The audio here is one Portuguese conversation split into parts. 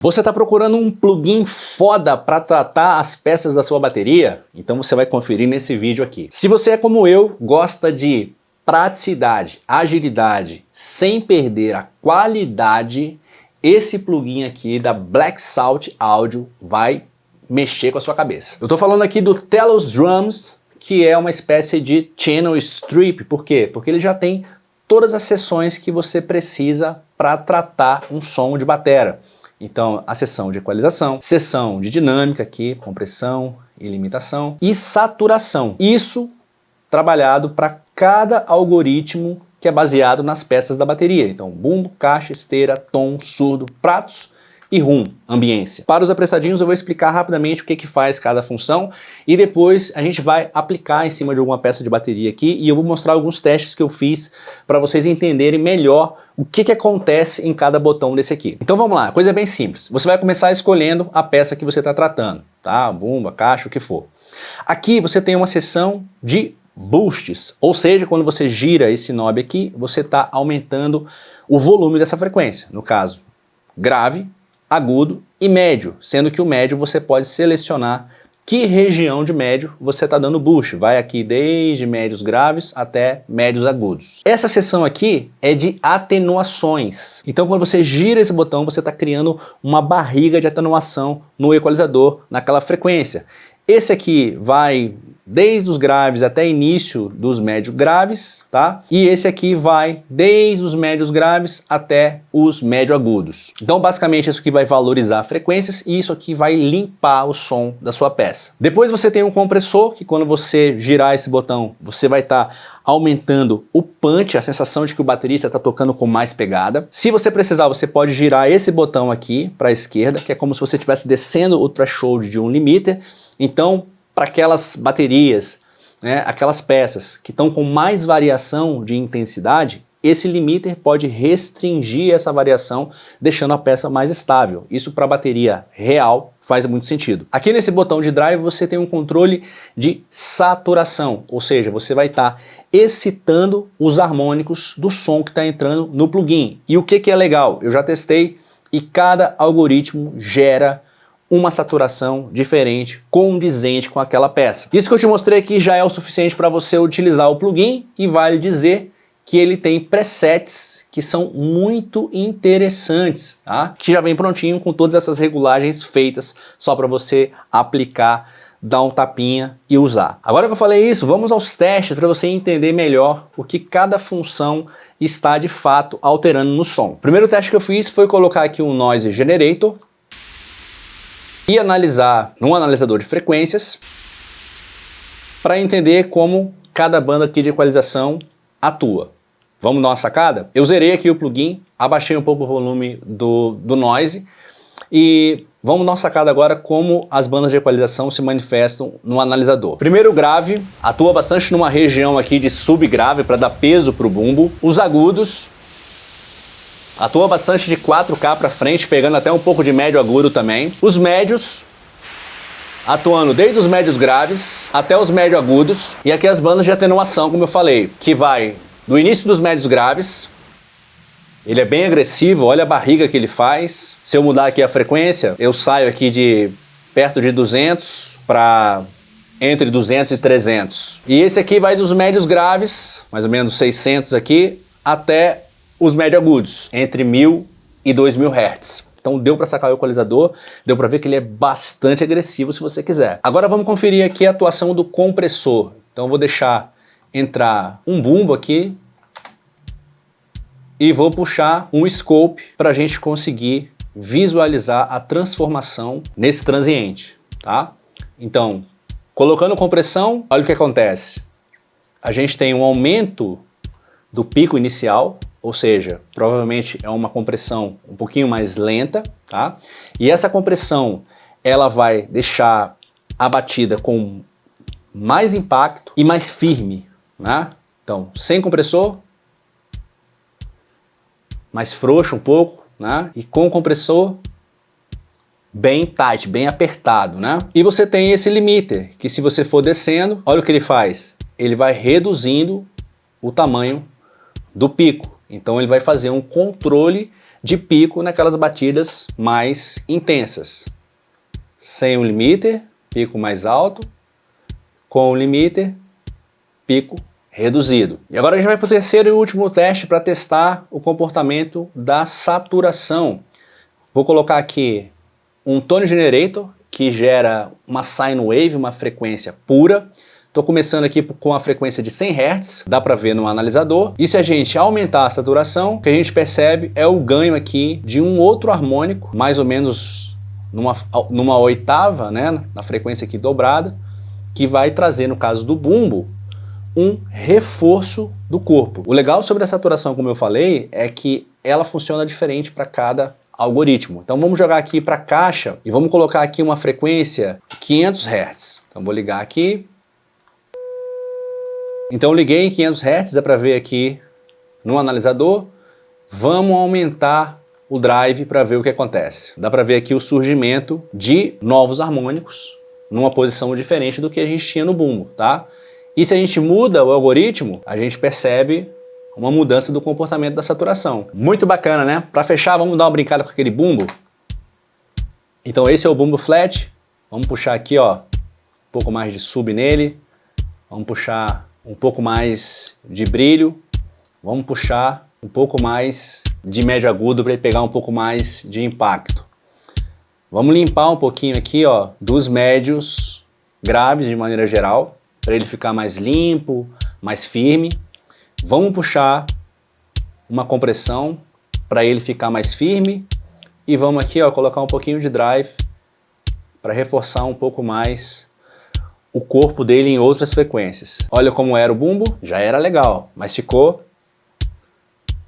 Você está procurando um plugin foda para tratar as peças da sua bateria? Então você vai conferir nesse vídeo aqui. Se você é como eu, gosta de praticidade, agilidade, sem perder a qualidade, esse plugin aqui da Black Salt Audio vai mexer com a sua cabeça. Eu estou falando aqui do Telos Drums, que é uma espécie de channel strip. Por quê? Porque ele já tem todas as seções que você precisa para tratar um som de batera. Então, a seção de equalização, seção de dinâmica aqui, compressão e limitação, e saturação. Isso trabalhado para cada algoritmo que é baseado nas peças da bateria. Então, bumbo, caixa, esteira, tom, surdo, pratos e rum, ambiência. Para os apressadinhos eu vou explicar rapidamente o que faz cada função e depois a gente vai aplicar em cima de alguma peça de bateria aqui e eu vou mostrar alguns testes que eu fiz para vocês entenderem melhor o que acontece em cada botão desse aqui. Então vamos lá, coisa bem simples. Você vai começar escolhendo a peça que você está tratando, tá? Bumba, caixa, o que for. Aqui você tem uma seção de boosts, ou seja, quando você gira esse knob aqui, você está aumentando o volume dessa frequência. No caso, grave, agudo e médio, sendo que o médio você pode selecionar que região de médio você está dando boost. Vai aqui desde médios graves até médios agudos. Essa seção aqui é de atenuações. Então quando você gira esse botão, você está criando uma barriga de atenuação no equalizador, naquela frequência. Esse aqui vai desde os graves até início dos médios graves, tá? E esse aqui vai desde os médios graves até os médio agudos. Então basicamente isso aqui vai valorizar frequências e isso aqui vai limpar o som da sua peça. Depois você tem um compressor que quando você girar esse botão, você vai estar aumentando o punch, a sensação de que o baterista está tocando com mais pegada. Se você precisar, você pode girar esse botão aqui para a esquerda, que é como se você estivesse descendo o threshold de um limiter. Então, para aquelas baterias, né, aquelas peças que estão com mais variação de intensidade, esse limiter pode restringir essa variação, deixando a peça mais estável. Isso para a bateria real faz muito sentido. Aqui nesse botão de drive você tem um controle de saturação, ou seja, você vai estar excitando os harmônicos do som que está entrando no plugin. E o que é legal? Eu já testei e cada algoritmo gera uma saturação diferente, condizente com aquela peça. Isso que eu te mostrei aqui já é o suficiente para você utilizar o plugin e vale dizer que ele tem presets que são muito interessantes, tá? Que já vem prontinho com todas essas regulagens feitas só para você aplicar, dar um tapinha e usar. Agora que eu falei isso, vamos aos testes para você entender melhor o que cada função está de fato alterando no som. O primeiro teste que eu fiz foi colocar aqui um Noise Generator e analisar num analisador de frequências para entender como cada banda aqui de equalização atua. Vamos dar uma sacada? Eu zerei aqui o plugin, abaixei um pouco o volume do noise e vamos dar uma sacada agora como as bandas de equalização se manifestam no analisador. Primeiro, o grave atua bastante numa região aqui de subgrave para dar peso para o bumbo. Os agudos atua bastante de 4K para frente, pegando até um pouco de médio agudo também. Os médios, atuando desde os médios graves até os médio agudos. E aqui as bandas de atenuação, como eu falei, que vai do início dos médios graves. Ele é bem agressivo, olha a barriga que ele faz. Se eu mudar aqui a frequência, eu saio aqui de perto de 200 para entre 200 e 300. E esse aqui vai dos médios graves, mais ou menos 600 aqui, até os médio agudos, entre 1000 e 2000 Hz. Então deu para sacar o equalizador, deu para ver que ele é bastante agressivo se você quiser. Agora vamos conferir aqui a atuação do compressor. Então eu vou deixar entrar um bumbo aqui e vou puxar um scope para a gente conseguir visualizar a transformação nesse transiente, tá? Então, colocando compressão, olha o que acontece. A gente tem um aumento do pico inicial, ou seja, provavelmente é uma compressão um pouquinho mais lenta, tá? E essa compressão, ela vai deixar a batida com mais impacto e mais firme, né? Então, sem compressor, mais frouxo um pouco, né? E com compressor, bem tight, bem apertado, né? E você tem esse limiter, que se você for descendo, olha o que ele faz. Ele vai reduzindo o tamanho do pico. Então ele vai fazer um controle de pico naquelas batidas mais intensas. Sem o limiter, pico mais alto, com o limiter, pico reduzido. E agora a gente vai para o terceiro e último teste para testar o comportamento da saturação. Vou colocar aqui um tone generator que gera uma sine wave, uma frequência pura. Estou começando aqui com a frequência de 100 Hz, dá para ver no analisador. E se a gente aumentar a saturação, o que a gente percebe é o ganho aqui de um outro harmônico, mais ou menos numa oitava, né, na frequência aqui dobrada, que vai trazer, no caso do bumbo, um reforço do corpo. O legal sobre a saturação, como eu falei, é que ela funciona diferente para cada algoritmo. Então vamos jogar aqui para a caixa e vamos colocar aqui uma frequência 500 Hz. Então vou ligar aqui. Então liguei em 500 Hz, dá para ver aqui no analisador. Vamos aumentar o drive para ver o que acontece. Dá para ver aqui o surgimento de novos harmônicos numa posição diferente do que a gente tinha no bumbo, tá? E se a gente muda o algoritmo, a gente percebe uma mudança do comportamento da saturação. Muito bacana, né? Para fechar, vamos dar uma brincada com aquele bumbo. Então esse é o bumbo flat. Vamos puxar aqui, ó, um pouco mais de sub nele. Vamos puxar um pouco mais de brilho. Vamos puxar um pouco mais de médio agudo para ele pegar um pouco mais de impacto. Vamos limpar um pouquinho aqui, ó, dos médios graves de maneira geral, para ele ficar mais limpo, mais firme. Vamos puxar uma compressão para ele ficar mais firme e vamos aqui, ó, colocar um pouquinho de drive para reforçar um pouco mais o corpo dele em outras frequências. Olha como era o bumbo, já era legal, mas ficou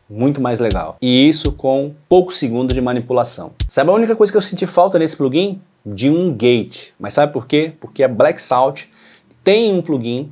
muito mais legal. E isso com poucos segundos de manipulação. Sabe a única coisa que eu senti falta nesse plugin? De um gate. Mas sabe por quê? Porque a Black Salt tem um plugin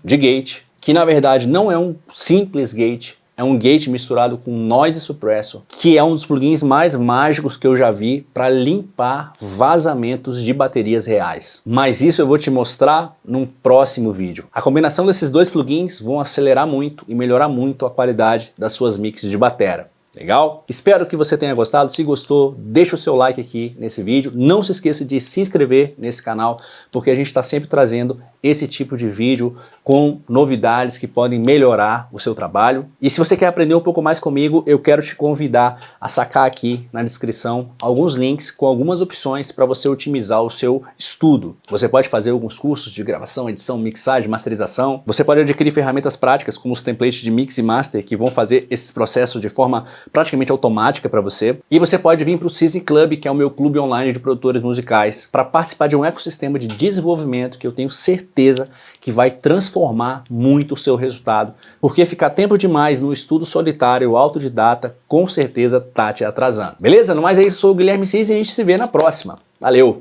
de gate que na verdade não é um simples gate, é um gate misturado com noise suppressor, que é um dos plugins mais mágicos que eu já vi para limpar vazamentos de baterias reais. Mas isso eu vou te mostrar num próximo vídeo. A combinação desses dois plugins vão acelerar muito e melhorar muito a qualidade das suas mixes de batera. Legal? Espero que você tenha gostado. Se gostou, deixa o seu like aqui nesse vídeo. Não se esqueça de se inscrever nesse canal, porque a gente está sempre trazendo esse tipo de vídeo com novidades que podem melhorar o seu trabalho. E se você quer aprender um pouco mais comigo, eu quero te convidar a sacar aqui na descrição alguns links com algumas opções para você otimizar o seu estudo. Você pode fazer alguns cursos de gravação, edição, mixagem, masterização. Você pode adquirir ferramentas práticas como os templates de mix e master que vão fazer esses processos de forma praticamente automática para você. E você pode vir para o Season Club, que é o meu clube online de produtores musicais, para participar de um ecossistema de desenvolvimento que eu tenho certeza que vai transformar muito o seu resultado, porque ficar tempo demais no estudo solitário, autodidata, com certeza tá te atrasando. Beleza? No mais é isso, eu sou o Guilherme Cis e a gente se vê na próxima. Valeu!